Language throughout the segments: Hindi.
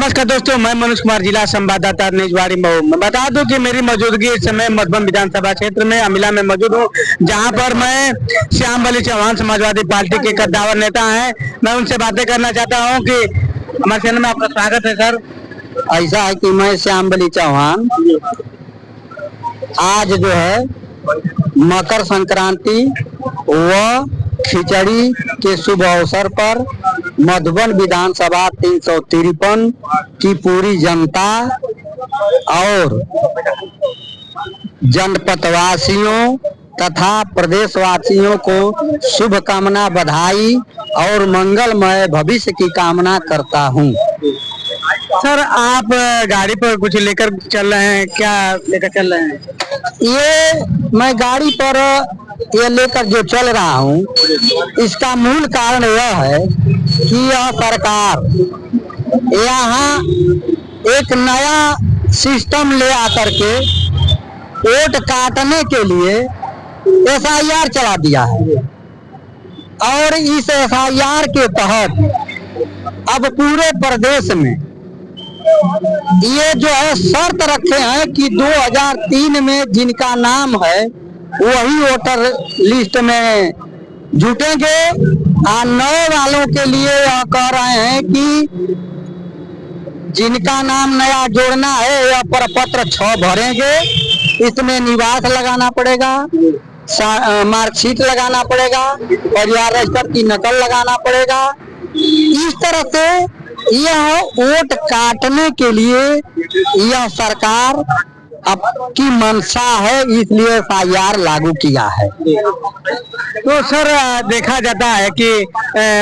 नमस्कार दोस्तों, मैं मनोज कुमार, जिला संवाददाता निजवाड़ी मऊ। मैं बता दूं कि मेरी मौजूदगी इस समय मधुबन विधानसभा क्षेत्र में अमिला में मौजूद हूं, जहां पर मैं श्याम बली चौहान समाजवादी पार्टी के कद्दावर नेता हैं। मैं उनसे बातें करना चाहता हूं कि हमारे चैनल में आपका स्वागत है सर। ऐसा है कि मैं श्याम बली चौहान आज जो है मकर संक्रांति व खिचड़ी के शुभ अवसर पर मधुबन विधानसभा 353 की पूरी जनता और जनपदवासियों तथा प्रदेशवासियों को शुभकामना, बधाई और मंगलमय भविष्य की कामना करता हूँ। सर, आप गाड़ी पर कुछ लेकर चल रहे हैं, क्या लेकर चल रहे हैं? ये मैं गाड़ी पर ये लेकर जो चल रहा हूँ, इसका मूल कारण यह है कि यह सरकार यहाँ एक नया सिस्टम ले आकर के वोट काटने के लिए SIR चला दिया है और इस SIR के तहत अब पूरे प्रदेश में ये जो है शर्त रखे हैं कि 2003 में जिनका नाम है वही वोटर लिस्ट में जुटेंगे। और नए वालों के लिए यह कह रहे हैं कि जिनका नाम नया जोड़ना है यह प्रपत्र 6 भरेंगे, इसमें निवास लगाना पड़ेगा, मार्कशीट लगाना पड़ेगा, परिवार रजिस्टर की नकल लगाना पड़ेगा। इस तरह से यह वोट काटने के लिए यह सरकार आपकी मंशा है, इसलिए SIR लागू किया है। तो सर, देखा जाता है कि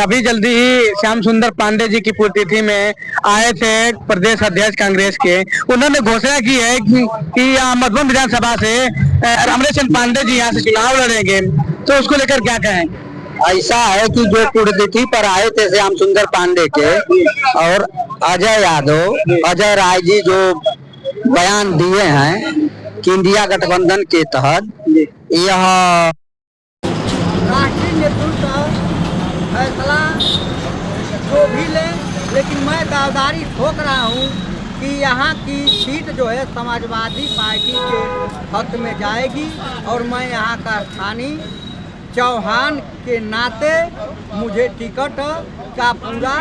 अभी जल्दी ही श्याम सुंदर पांडे जी की पुण्यतिथि में आए थे प्रदेश अध्यक्ष कांग्रेस के। उन्होंने घोषणा की है कि मधुबन विधानसभा से अमरेश चंद्र पांडे जी यहाँ से चुनाव लड़ेंगे, तो उसको लेकर क्या कहें? ऐसा है कि जो पुण्यतिथि पर आए थे श्याम सुंदर पांडे के और अजय यादव, अजय राय जी जो बयान दिए हैं कि इंडिया गठबंधन के तहत यह राष्ट्रीय नेतृत्व फैसला जो भी ले, लेकिन मैं दावेदारी ठोक रहा हूँ कि यहाँ की सीट जो है समाजवादी पार्टी के हक में जाएगी और मैं यहाँ का स्थानीय चौहान के नाते मुझे टिकट का पूरा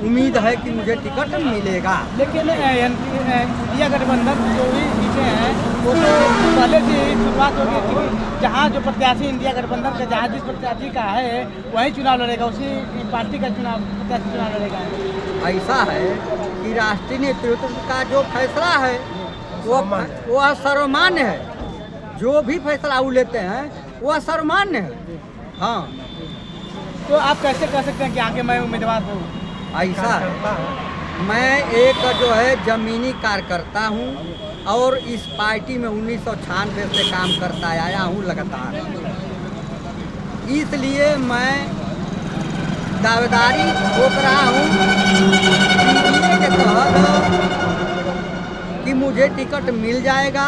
उम्मीद है कि मुझे टिकट मिलेगा। लेकिन इंडिया गठबंधन जो भी सीटें हैं वो तो पहले से ही शुरुआत हो गई थी। जहाँ जो प्रत्याशी इंडिया गठबंधन का जहाँ जिस प्रत्याशी का है वही चुनाव लड़ेगा, उसी पार्टी का प्रत्याशी चुनाव लड़ेगा। ऐसा है कि राष्ट्रीय नेतृत्व का जो फैसला है वह सर्वमान्य है। जो भी फैसला वो लेते हैं वह सर्वमान्य है। हाँ, तो आप कैसे कह सकते हैं कि आगे मैं उम्मीदवार हूँ? ऐसा है, मैं एक जो है जमीनी कार्यकर्ता हूँ और इस पार्टी में 1996 से काम करता आया हूँ लगातार। इसलिए मैं दावेदारी ठोक रहा हूँ के तहत कि मुझे टिकट मिल जाएगा,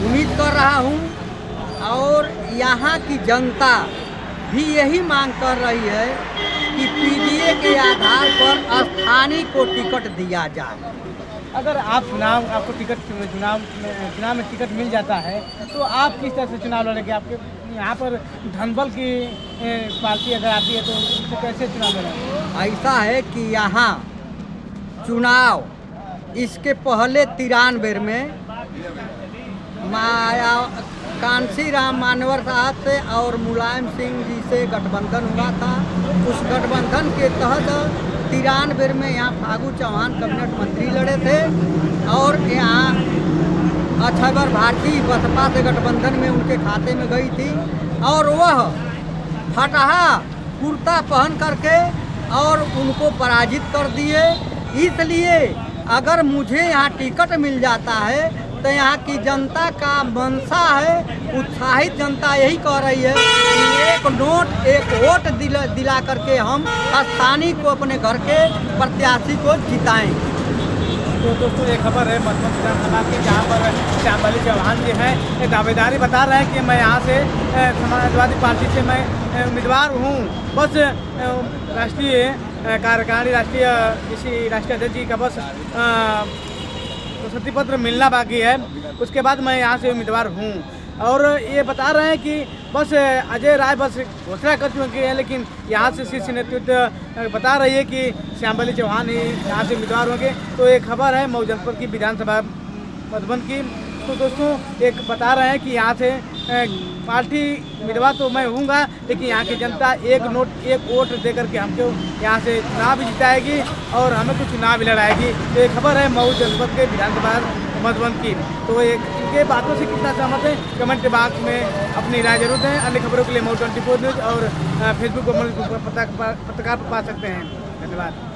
उम्मीद कर रहा हूँ। और यहाँ की जनता भी यही मांग कर रही है कि PDA के आधार पर स्थानीय को टिकट दिया जाए। अगर आपको चुनाव में टिकट मिल जाता है तो आप किस तरह से चुनाव लड़ेंगे? आपके यहाँ पर धनबल की पार्टी अगर आती है तो उससे कैसे चुनाव लड़ेंगे? ऐसा है कि यहाँ चुनाव इसके पहले 93 में कांसी राम मानवर साहब से और मुलायम सिंह जी से गठबंधन हुआ था। उस गठबंधन के तहत 93 में यहाँ फागू चौहान कैबिनेट मंत्री लड़े थे और यहाँ अक्षयवर भारती बसपा से गठबंधन में उनके खाते में गई थी और वह फटाहा कुर्ता पहन करके और उनको पराजित कर दिए। इसलिए अगर मुझे यहाँ टिकट मिल जाता है तो यहाँ की जनता का मंशा है, उत्साहित जनता यही कह रही है कि एक नोट एक वोट दिला करके हम स्थानीय को अपने घर के प्रत्याशी को जिताएं। तो दोस्तों, ये खबर है मधुबन विधानसभा की, जहाँ पर श्याम बली चौहान जी हैं दावेदारी बता रहे हैं कि मैं यहाँ से समाजवादी पार्टी से मैं उम्मीदवार हूँ। बस राष्ट्रीय कार्यकारिणी राष्ट्रीय इसी राष्ट्रीय अध्यक्ष जी का बस शपथ पत्र मिलना बाकी है। उसके बाद मैं यहाँ से उम्मीदवार हूँ। और ये बता रहे हैं कि बस अजय राय बस घोषणा कर चुके हैं, लेकिन यहाँ से शीर्ष नेतृत्व बता रही है कि श्यामबली चौहान ही यहाँ से उम्मीदवार होंगे। तो एक खबर है मऊ जनपद की विधानसभा मधुबन की। तो दोस्तों एक बता रहे हैं कि यहाँ से पार्टी उम्मीदवार तो मैं हूँगा, लेकिन यहाँ की जनता एक नोट एक वोट दे करके हमको यहाँ से चुनाव भी जिताएगी और हमें तो चुनाव भी लड़ाएगी। तो ये खबर है मऊ जनपद के विधानसभा मधुबन की। तो इनके बातों से कितना सहमत है कमेंट बॉक्स में अपनी राय जरूर दें। अन्य खबरों के लिए मऊ 24 न्यूज़ और फेसबुक पर पत्रकार पा सकते हैं। धन्यवाद।